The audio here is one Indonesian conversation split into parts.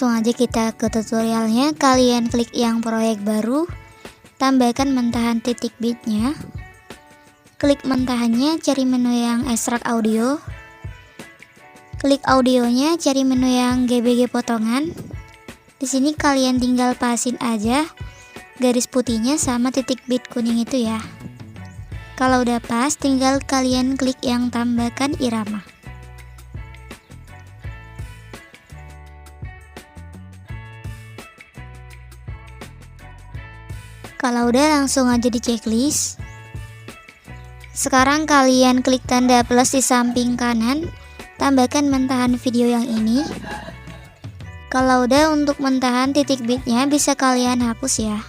langsung aja kita ke tutorialnya. Kalian klik yang proyek baru, tambahkan mentahan titik bitnya. Klik mentahannya, cari menu yang ekstrak audio. Klik audionya, cari menu yang GBG potongan. Di sini kalian tinggal pasin aja garis putihnya sama titik bit kuning itu ya. Kalau udah pas, tinggal kalian klik yang tambahkan irama. Kalau udah, langsung aja di checklist. Sekarang kalian klik tanda plus di samping kanan, tambahkan mentahan video yang ini. Kalau udah, untuk mentahan titik bitnya bisa kalian hapus ya.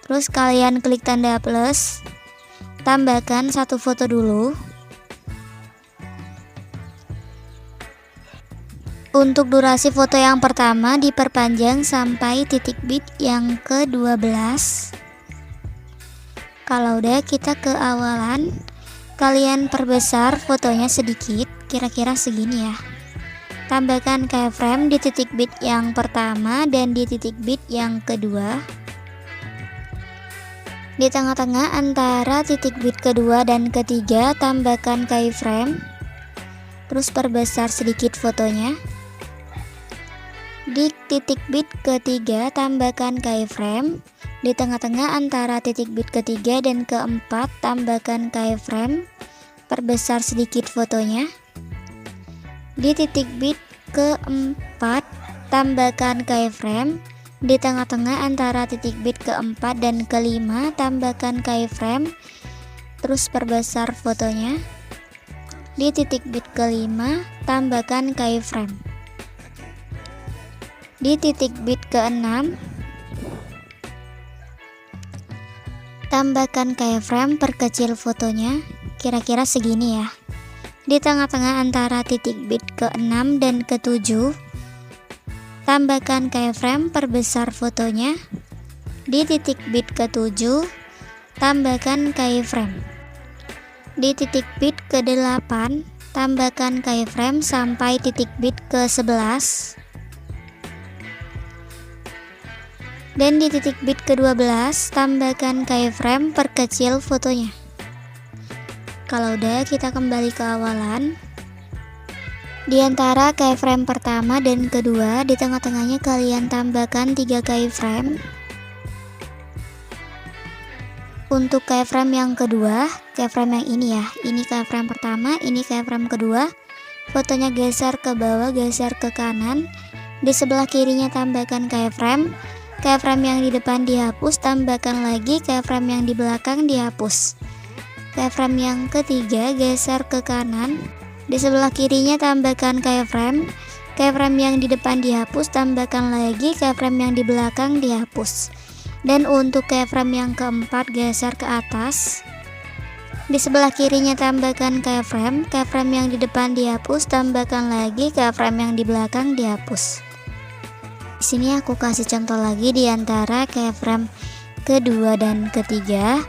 Terus kalian klik tanda plus, tambahkan satu foto dulu. Untuk durasi foto yang pertama diperpanjang sampai titik bit yang ke-12. Kalau udah, kita ke awalan. Kalian perbesar fotonya sedikit, kira-kira segini ya. Tambahkan keyframe di titik bit yang pertama dan di titik bit yang kedua. Di tengah-tengah antara titik bit kedua dan ketiga tambahkan keyframe. Terus perbesar sedikit fotonya. Di titik bit ketiga tambahkan keyframe. Di tengah-tengah antara titik bit ketiga dan keempat tambahkan keyframe. Perbesar sedikit fotonya. Di titik bit keempat tambahkan keyframe. Di tengah-tengah antara titik bit keempat dan kelima tambahkan keyframe. Terus perbesar fotonya. Di titik bit kelima tambahkan keyframe. Di titik bit ke-6 tambahkan keyframe, perkecil fotonya, kira-kira segini ya. Di tengah-tengah antara titik bit ke-6 dan ke-7 tambahkan keyframe, perbesar fotonya. Di titik bit ke-7 tambahkan keyframe. Di titik bit ke-8 tambahkan keyframe sampai titik bit ke-11. Dan di titik bit ke-12 tambahkan keyframe, perkecil fotonya. Kalau udah, kita kembali ke awalan. Di antara keyframe pertama dan kedua, di tengah-tengahnya kalian tambahkan 3 keyframe. Untuk keyframe yang kedua, keyframe yang ini ya. Ini keyframe pertama, ini keyframe kedua. Fotonya geser ke bawah, geser ke kanan. Di sebelah kirinya tambahkan keyframe. Keyframe yang di depan dihapus, tambahkan lagi keyframe yang di belakang dihapus. Keyframe yang ketiga geser ke kanan. Di sebelah kirinya tambahkan keyframe. Keyframe yang di depan dihapus, tambahkan lagi keyframe yang di belakang dihapus. Dan untuk keyframe yang keempat geser ke atas. Di sebelah kirinya tambahkan keyframe. Keyframe yang di depan dihapus, tambahkan lagi keyframe yang di belakang dihapus. Di sini aku kasih contoh lagi di antara keyframe kedua dan ketiga.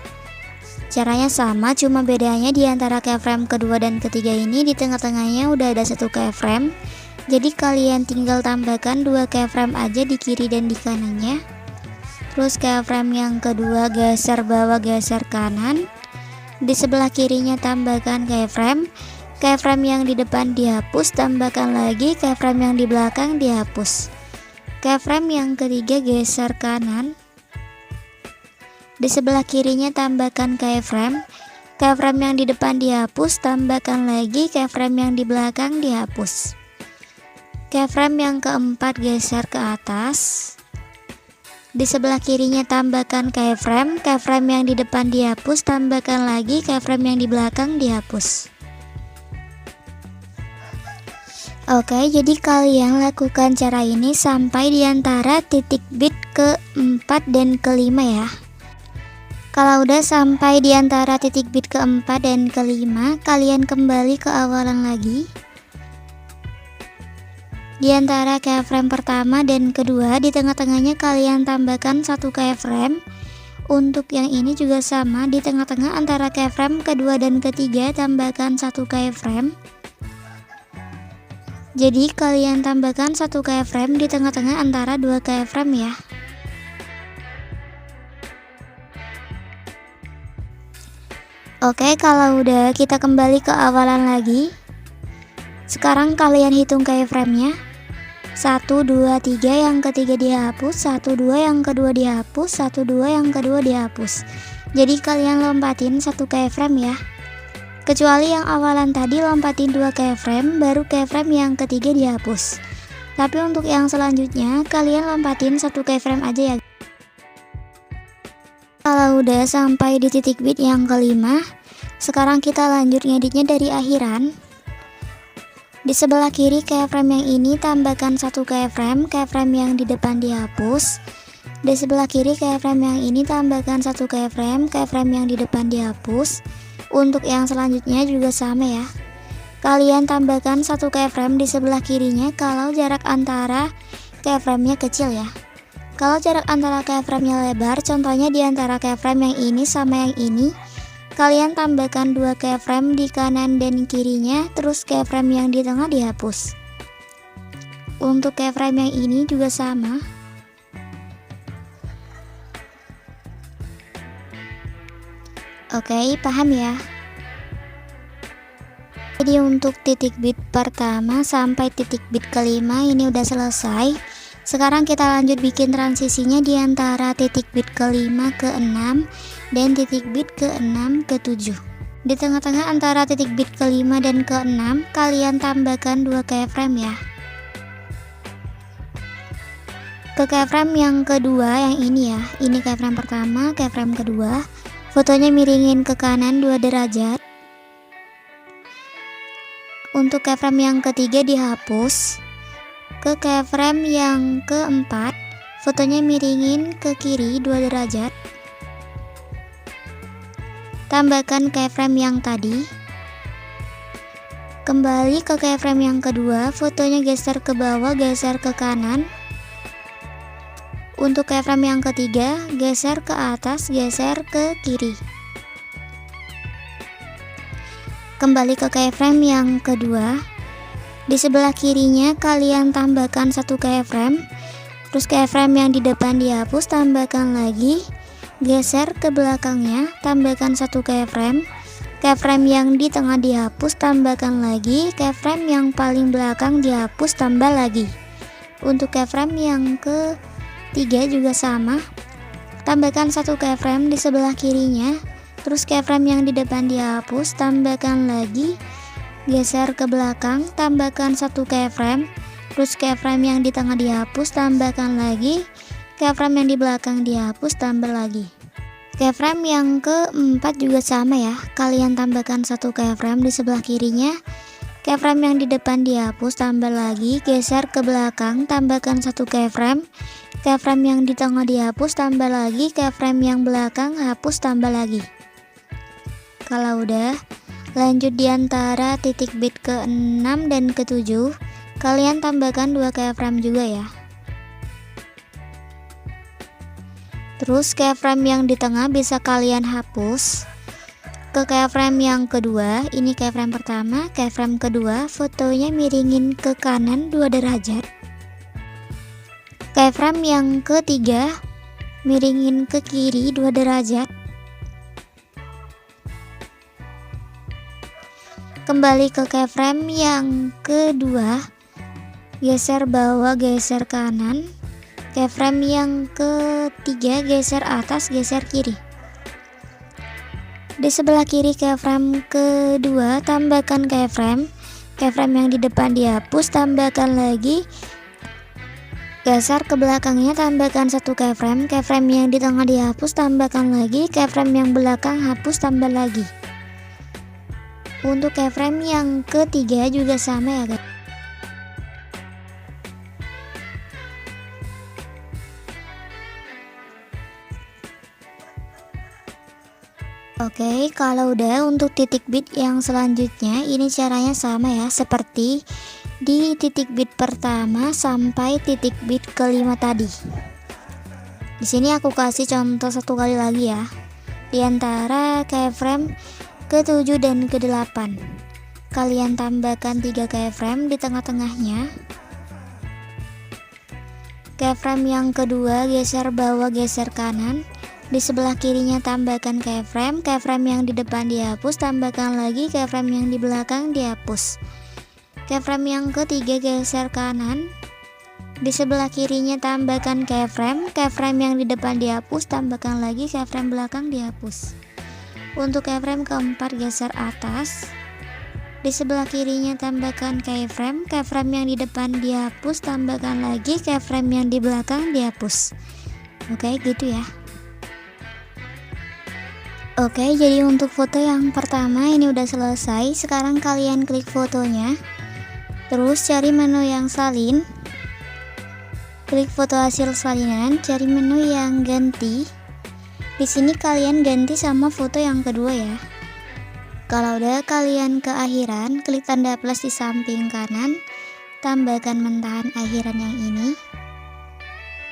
Caranya sama, cuma bedanya di antara keyframe kedua dan ketiga ini di tengah-tengahnya udah ada satu keyframe. Jadi kalian tinggal tambahkan 2 keyframe aja di kiri dan di kanannya. Terus keyframe yang kedua geser bawah, geser kanan. Di sebelah kirinya tambahkan keyframe. Keyframe yang di depan dihapus, tambahkan lagi keyframe yang di belakang dihapus. Keyframe yang ketiga geser kanan. Di sebelah kirinya tambahkan keyframe. Keyframe yang di depan dihapus, tambahkan lagi keyframe yang di belakang dihapus. Keyframe yang keempat geser ke atas. Di sebelah kirinya tambahkan keyframe. Keyframe yang di depan dihapus, tambahkan lagi keyframe yang di belakang dihapus. Oke, jadi kalian lakukan cara ini sampai di antara titik bit ke-4 dan ke-5 ya. Kalau udah sampai di antara titik bit ke-4 dan ke-5, kalian kembali ke awalan lagi. Di antara keyframe pertama dan kedua, di tengah-tengahnya kalian tambahkan 1 keyframe. Untuk yang ini juga sama, di tengah-tengah antara keyframe kedua dan ketiga tambahkan 1 keyframe. Jadi kalian tambahkan satu keyframe di tengah-tengah antara dua keyframe ya. Oke, kalau udah, kita kembali ke awalan lagi. Sekarang kalian hitung keyframe-nya. 1, 2, 3, yang ketiga dihapus, 1, 2, yang kedua dihapus, 1, 2, yang kedua dihapus. Jadi kalian lompatin satu keyframe ya. Kecuali yang awalan tadi lompatin 2 keyframe, baru keyframe yang ketiga dihapus. Tapi untuk yang selanjutnya kalian lompatin satu keyframe aja ya. Kalau udah sampai di titik bit yang kelima, sekarang kita lanjut ngeditnya dari akhiran. Di sebelah kiri keyframe yang ini tambahkan satu keyframe yang di depan dihapus. Di sebelah kiri keyframe yang ini tambahkan satu keyframe yang di depan dihapus. Untuk yang selanjutnya juga sama ya. Kalian tambahkan satu keyframe di sebelah kirinya kalau jarak antara keyframe-nya kecil ya. Kalau jarak antara keyframe-nya lebar, contohnya di antara keyframe yang ini sama yang ini, kalian tambahkan 2 keyframe di kanan dan kirinya, terus keyframe yang di tengah dihapus. Untuk keyframe yang ini juga sama. Oke, paham ya? Jadi untuk titik bit pertama sampai titik bit kelima ini udah selesai. Sekarang kita lanjut bikin transisinya di antara titik bit kelima ke 6 dan titik bit ke-6 ke 7. Di tengah-tengah antara titik bit kelima dan ke-6 kalian tambahkan 2 keyframe ya. Ke keyframe yang kedua yang ini ya, ini keyframe pertama, keyframe kedua, fotonya miringin ke kanan 2 derajat. Untuk keyframe yang ketiga dihapus. Ke keyframe yang keempat, fotonya miringin ke kiri 2 derajat. Tambahkan keyframe yang tadi. Kembali ke keyframe yang kedua, fotonya geser ke bawah, geser ke kanan. Untuk keyframe yang ketiga, geser ke atas, geser ke kiri. Kembali ke keyframe yang kedua. Di sebelah kirinya kalian tambahkan satu keyframe, terus keyframe yang di depan dihapus, tambahkan lagi, geser ke belakangnya, tambahkan satu keyframe yang di tengah dihapus, tambahkan lagi, keyframe yang paling belakang dihapus, tambah lagi. Untuk keyframe yang ketiga juga sama, tambahkan satu keyframe di sebelah kirinya, terus keyframe yang di depan dihapus, tambahkan lagi, geser ke belakang, tambahkan satu keyframe, terus keyframe yang di tengah dihapus, tambahkan lagi, keyframe yang di belakang dihapus, tambah lagi. Keyframe yang keempat juga sama ya, kalian tambahkan satu keyframe di sebelah kirinya, keyframe yang di depan dihapus, tambah lagi, geser ke belakang, tambahkan satu keyframe yang di tengah dihapus, tambah lagi, keyframe yang belakang hapus, tambah lagi. Kalau udah, lanjut di antara titik bit ke-6 dan ke-7, kalian tambahkan 2 keyframe juga ya. Terus keyframe yang di tengah bisa kalian hapus. Ke keyframe yang kedua, ini keyframe pertama, keyframe kedua, fotonya miringin ke kanan 2 derajat. Keyframe yang ketiga, miringin ke kiri 2 derajat. Kembali ke keyframe yang kedua, geser bawah, geser kanan. Keyframe yang ketiga, geser atas, geser kiri. Di sebelah kiri keyframe kedua, tambahkan keyframe yang di depan dihapus, tambahkan lagi, geser ke belakangnya, tambahkan satu keyframe yang di tengah dihapus, tambahkan lagi, keyframe yang belakang hapus, tambah lagi. Untuk keyframe yang ketiga juga sama ya guys. Oke, kalau udah, untuk titik bit yang selanjutnya ini caranya sama ya, seperti di titik bit pertama sampai titik bit kelima tadi. Di sini aku kasih contoh satu kali lagi ya, di antara keyframe ke-7 dan ke-8. kalian tambahkan 3 keyframe di tengah-tengahnya. Keyframe yang kedua geser bawah, geser kanan. Di sebelah kirinya tambahkan keyframe. Keyframe yang di depan dihapus, tambahkan lagi keyframe yang di belakang dihapus. Keyframe yang ketiga geser kanan. Di sebelah kirinya tambahkan keyframe. Keyframe yang di depan dihapus, tambahkan lagi keyframe belakang dihapus. Untuk keyframe keempat geser atas. Di sebelah kirinya tambahkan keyframe. Keyframe yang di depan dihapus, tambahkan lagi keyframe yang di belakang dihapus. Oke, gitu ya. Oke, jadi untuk foto yang pertama ini udah selesai. Sekarang kalian klik fotonya. Terus cari menu yang salin. Klik foto hasil salinan, cari menu yang ganti. Di sini kalian ganti sama foto yang kedua ya. Kalau udah kalian ke akhiran, klik tanda plus di samping kanan, tambahkan mentahan akhiran yang ini.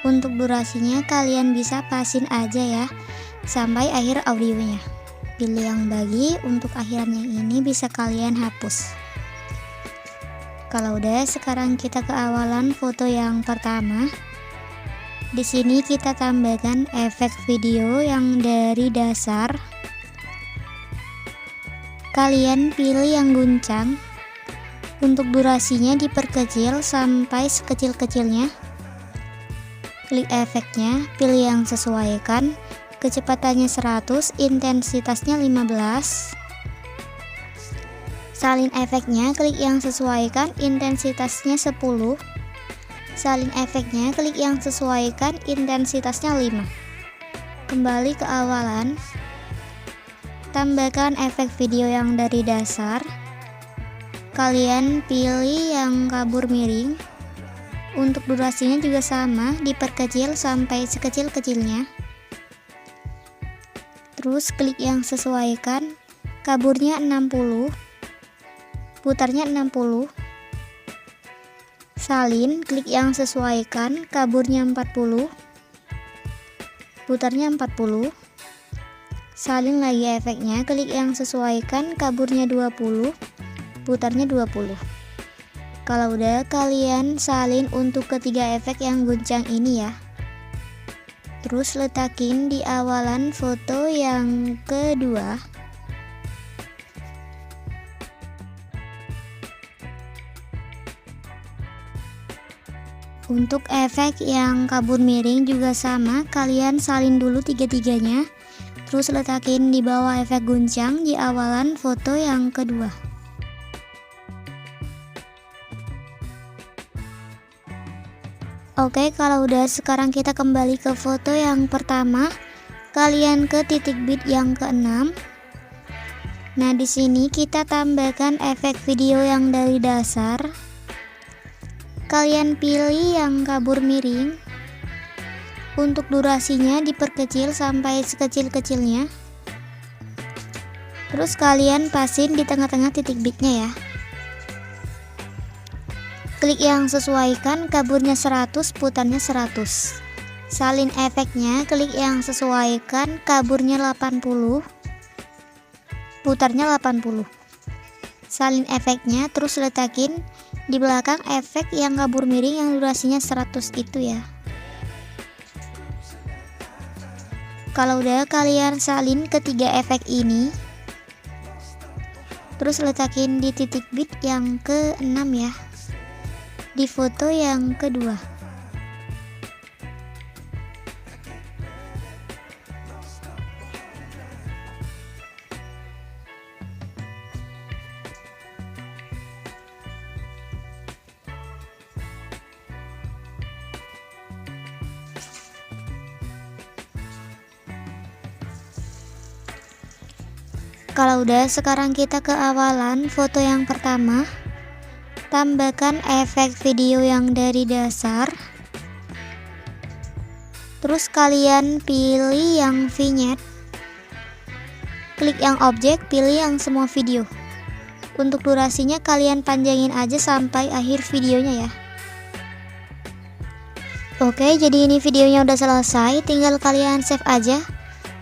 Untuk durasinya kalian bisa pasin aja ya, sampai akhir audionya. Pilih yang bagi, untuk akhiran yang ini bisa kalian hapus. Kalau udah, sekarang kita ke awalan foto yang pertama. Di sini kita tambahkan efek video yang dari dasar. Kalian pilih yang guncang. Untuk durasinya diperkecil sampai sekecil-kecilnya. Klik efeknya, pilih yang sesuaikan. Kecepatannya 100, intensitasnya 15. Salin efeknya, klik yang sesuaikan, intensitasnya 10. Salin efeknya, klik yang sesuaikan, intensitasnya 5. Kembali ke awalan. Tambahkan efek video yang dari dasar. Kalian pilih yang kabur miring. Untuk durasinya juga sama, diperkecil sampai sekecil-kecilnya. Terus klik yang sesuaikan, kaburnya 60, putarnya 60. Salin, klik yang sesuaikan, kaburnya 40, putarnya 40. Salin lagi efeknya, klik yang sesuaikan, kaburnya 20, putarnya 20. Kalau udah, kalian salin untuk ketiga efek yang guncang ini ya. Terus letakin di awalan foto yang kedua. Untuk efek yang kabur miring juga sama, kalian salin dulu tiga-tiganya. Terus letakin di bawah efek guncang di awalan foto yang kedua. Oke, kalau udah, sekarang kita kembali ke foto yang pertama. Kalian ke titik bit yang ke-6. Nah, di sini kita tambahkan efek video yang dari dasar. Kalian pilih yang kabur miring. Untuk durasinya diperkecil sampai sekecil-kecilnya. Terus kalian pasin di tengah-tengah titik bitnya ya. Klik yang sesuaikan, kaburnya 100, putarnya 100. Salin efeknya, klik yang sesuaikan, kaburnya 80, putarnya 80. Salin efeknya, terus letakin di belakang efek yang kabur miring yang durasinya 100 itu ya. Kalau udah, kalian salin ketiga efek ini. Terus letakin di titik bit yang ke-6 ya. Di foto yang kedua. Kalau udah, sekarang kita ke awalan foto yang pertama. Tambahkan efek video yang dari dasar. Terus kalian pilih yang vignette. Klik yang objek, pilih yang semua video. Untuk durasinya kalian panjangin aja sampai akhir videonya ya. Oke, jadi ini videonya udah selesai, tinggal kalian save aja.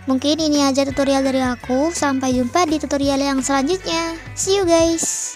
Mungkin ini aja tutorial dari aku. Sampai jumpa di tutorial yang selanjutnya. See you guys.